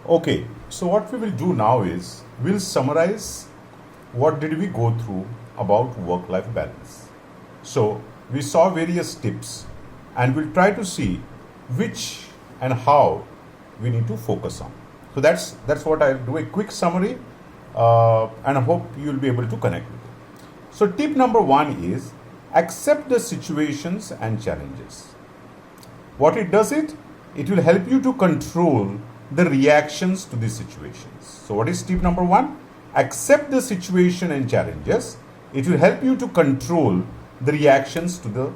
Okay, so what we will do now is we'll summarize what did we go through about work-life balance. So we saw various tips and we'll try to see which and how we need to focus on. So that's what I'll do, a quick summary, and I hope you'll be able to connect with it. So tip number one is accept the situations and challenges. What it does it will help you to control the reactions to the situations. So what is tip number one? Accept the situation and challenges. It will help you to control the reactions to the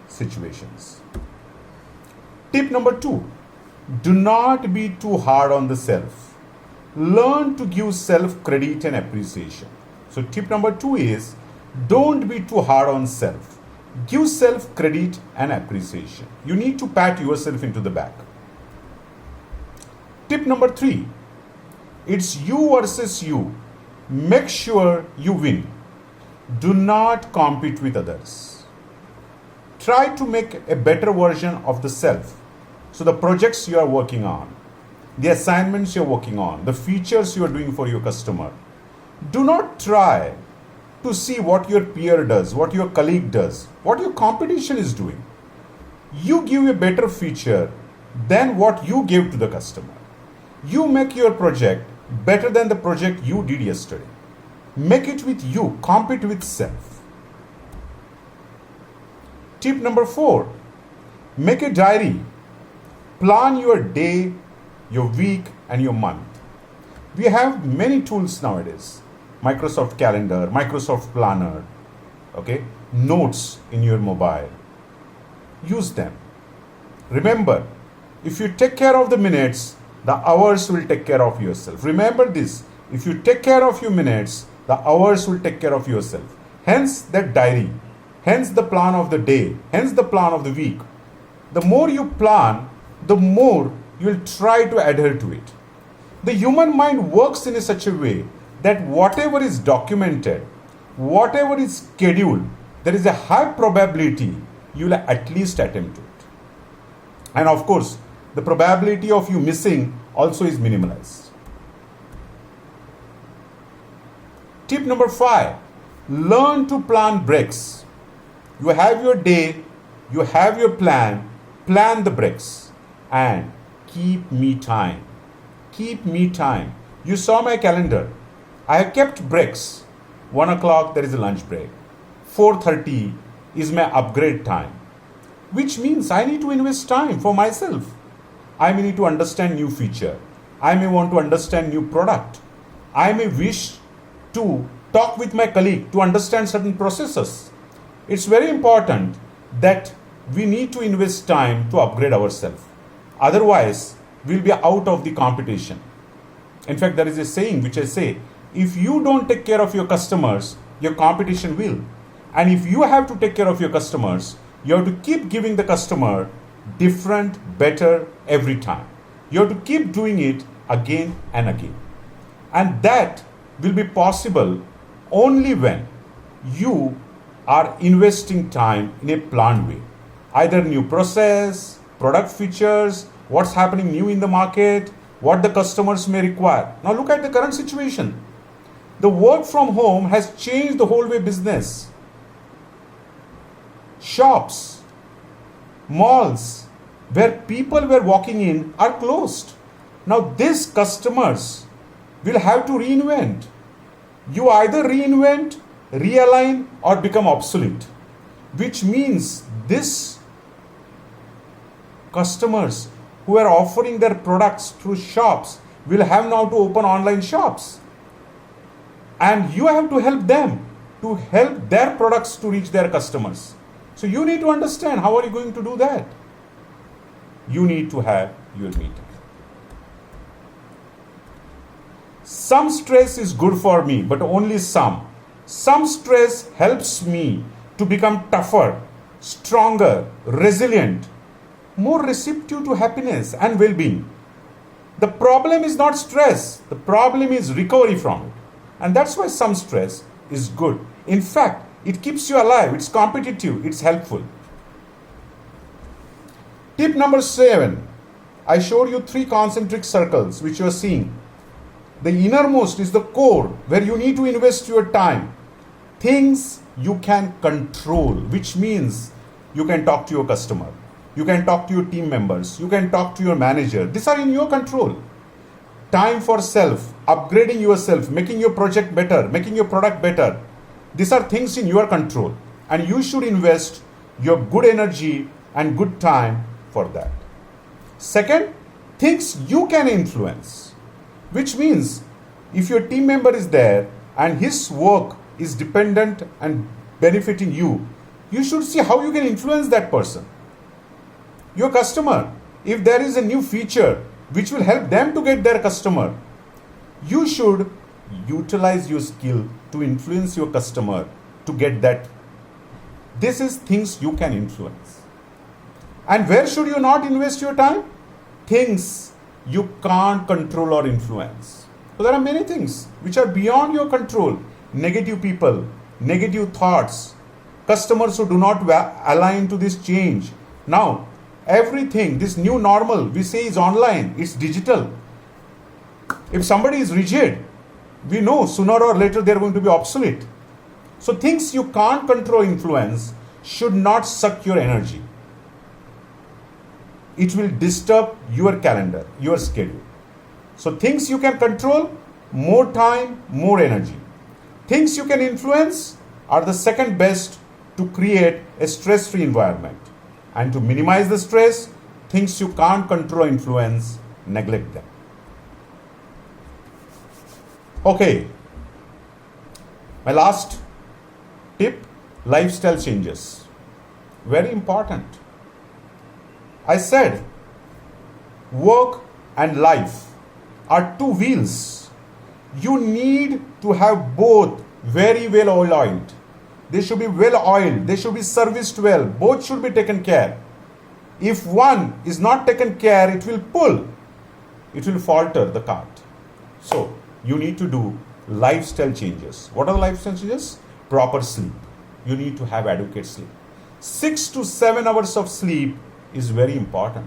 situations. Tip number two, do not be too hard on the self. Learn to give self credit and appreciation. So tip number two is don't be too hard on self. Give self credit and appreciation. You need to pat yourself into the back. Tip number three, it's you versus you. Make sure you win. Do not compete with others. Try to make a better version of the self. So the projects you are working on, the assignments you're working on, the features you are doing for your customer. Do not try to see what your peer does, what your colleague does, what your competition is doing. You give a better feature than what you gave to the customer. You make your project better than the project you did yesterday. Make it with you, compete with self. Tip number four, make a diary. Plan your day, your week, and your month. We have many tools nowadays. Microsoft Calendar, Microsoft Planner, okay? Notes in your mobile. Use them. Remember, if you take care of the minutes, the hours will take care of yourself. Remember this, if you take care of your minutes, the hours will take care of yourself. Hence that diary, hence the plan of the day, hence the plan of the week. The more you plan, the more you will try to adhere to it. The human mind works in such a way that whatever is documented, whatever is scheduled, there is a high probability you will at least attempt to it. And of course, the probability of you missing also is minimalized. Tip number five, learn to plan breaks. You have your day, you have your plan the breaks, and keep me time. Keep me time. You saw my calendar. I have kept breaks. 1 o'clock there is a lunch break. 4:30 is my upgrade time, which means I need to invest time for myself. I may need to understand new feature. I may want to understand new product. I may wish to talk with my colleague to understand certain processes. It's very important that we need to invest time to upgrade ourselves. Otherwise, we'll be out of the competition. In fact, there is a saying which I say, if you don't take care of your customers, your competition will. And if you have to take care of your customers, you have to keep giving the customer different, better every time. You have to keep doing it again and again. And that will be possible only when you are investing time in a planned way. Either new process, product features, what's happening new in the market, what the customers may require. Now look at the current situation. The work from home has changed the whole way business. Shops, malls, where people were walking in are closed. Now these customers will have to reinvent. You either reinvent, realign, or become obsolete, which means these customers who are offering their products through shops will have now to open online shops. And you have to help them to help their products to reach their customers. So you need to understand how are you going to do that. You need to have your meeting. Some stress is good for me, but only some. Some stress helps me to become tougher, stronger, resilient, more receptive to happiness and well-being. The problem is not stress. The problem is recovery from it. And that's why some stress is good. In fact, it keeps you alive. It's competitive. It's helpful. Tip number 7. I showed you 3 concentric circles which you are seeing. The innermost is the core where you need to invest your time. Things you can control, which means you can talk to your customer, you can talk to your team members, you can talk to your manager. These are in your control. Time for self, upgrading yourself, making your project better, making your product better. These are things in your control, and you should invest your good energy and good time for that. Second, things you can influence, which means if your team member is there and his work is dependent and benefiting you, you should see how you can influence that person. Your customer, if there is a new feature which will help them to get their customer, you should utilize your skill to influence your customer to get that. This is things you can influence. And where should you not invest your time? Things you can't control or influence. So there are many things which are beyond your control. Negative people, negative thoughts, customers who do not align to this change. Now, everything, this new normal, we say is online, it's digital. If somebody is rigid, we know sooner or later they are going to be obsolete. So things you can't control, influence, should not suck your energy. It will disturb your calendar, your schedule. So things you can control, more time, more energy. Things you can influence are the second best to create a stress-free environment. And to minimize the stress, things you can't control or influence, neglect them. Okay. My last tip, lifestyle changes. Very important. I said work and life are two wheels. You need to have both very well oiled. They should be well oiled. They should be serviced well. Both should be taken care. If one is not taken care, it will pull. It will falter the cart. So you need to do lifestyle changes. What are the lifestyle changes? Proper sleep. You need to have adequate sleep. 6 to 7 hours of sleep is very important.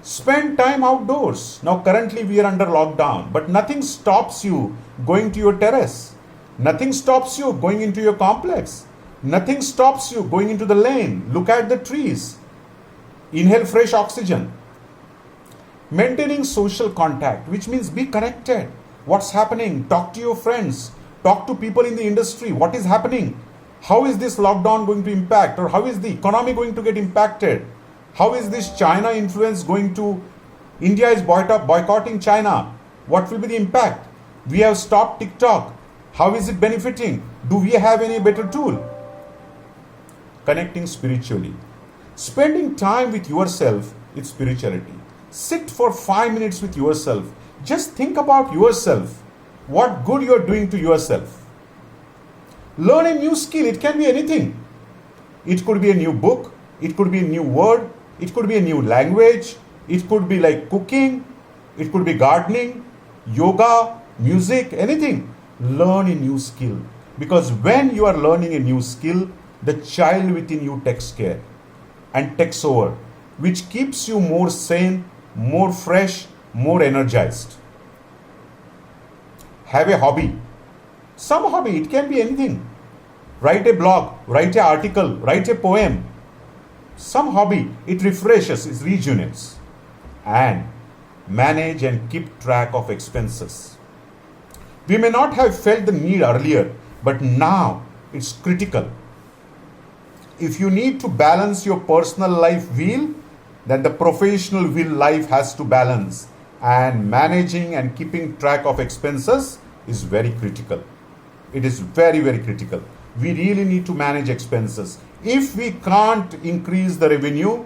Spend time outdoors. Now currently we are under lockdown, but nothing stops you going to your terrace. Nothing stops you going into your complex. Nothing stops you going into the lane. Look at the trees. Inhale fresh oxygen. Maintaining social contact, which means be connected. What's happening? Talk to your friends. Talk to people in the industry. What is happening? How is this lockdown going to impact? Or how is the economy going to get impacted? How is this China influence going to... India is boycotting China. What will be the impact? We have stopped TikTok. How is it benefiting? Do we have any better tool? Connecting spiritually. Spending time with yourself is spirituality. Sit for 5 minutes with yourself. Just think about yourself. What good you are doing to yourself. Learn a new skill. It can be anything. It could be a new book. It could be a new word. It could be a new language. It could be like cooking. It could be gardening, yoga, music, anything. Learn a new skill. Because when you are learning a new skill, the child within you takes care and takes over, which keeps you more sane, more fresh, more energized. Have a hobby. Some hobby, it can be anything. Write a blog, write an article, write a poem. Some hobby, it refreshes, it rejuvenates. And manage and keep track of expenses. We may not have felt the need earlier, but now it's critical. If you need to balance your personal life wheel, then the professional wheel life has to balance. And managing and keeping track of expenses is very critical. It is very, very critical. We really need to manage expenses. If we can't increase the revenue,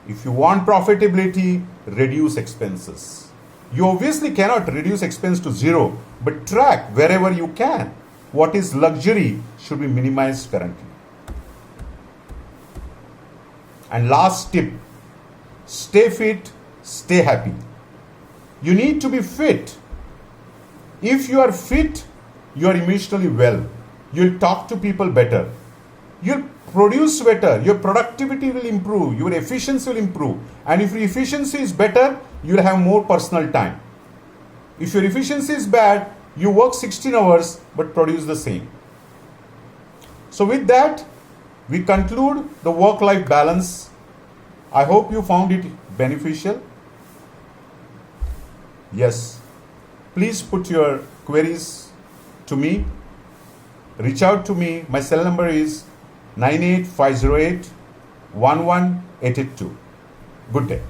if you want profitability, reduce expenses. You obviously cannot reduce expense to zero, but track wherever you can. What is luxury should be minimized currently. And last tip, stay fit, stay happy. You need to be fit. If you are fit, you are emotionally well. You'll talk to people better. You'll produce better, your productivity will improve, your efficiency will improve. And if your efficiency is better, you will have more personal time. If your efficiency is bad, you work 16 hours but produce the same. So with that, we conclude the work-life balance. I hope you found it beneficial. Yes, please put your queries to me. Reach out to me. My cell number is 98508 11882. Good day.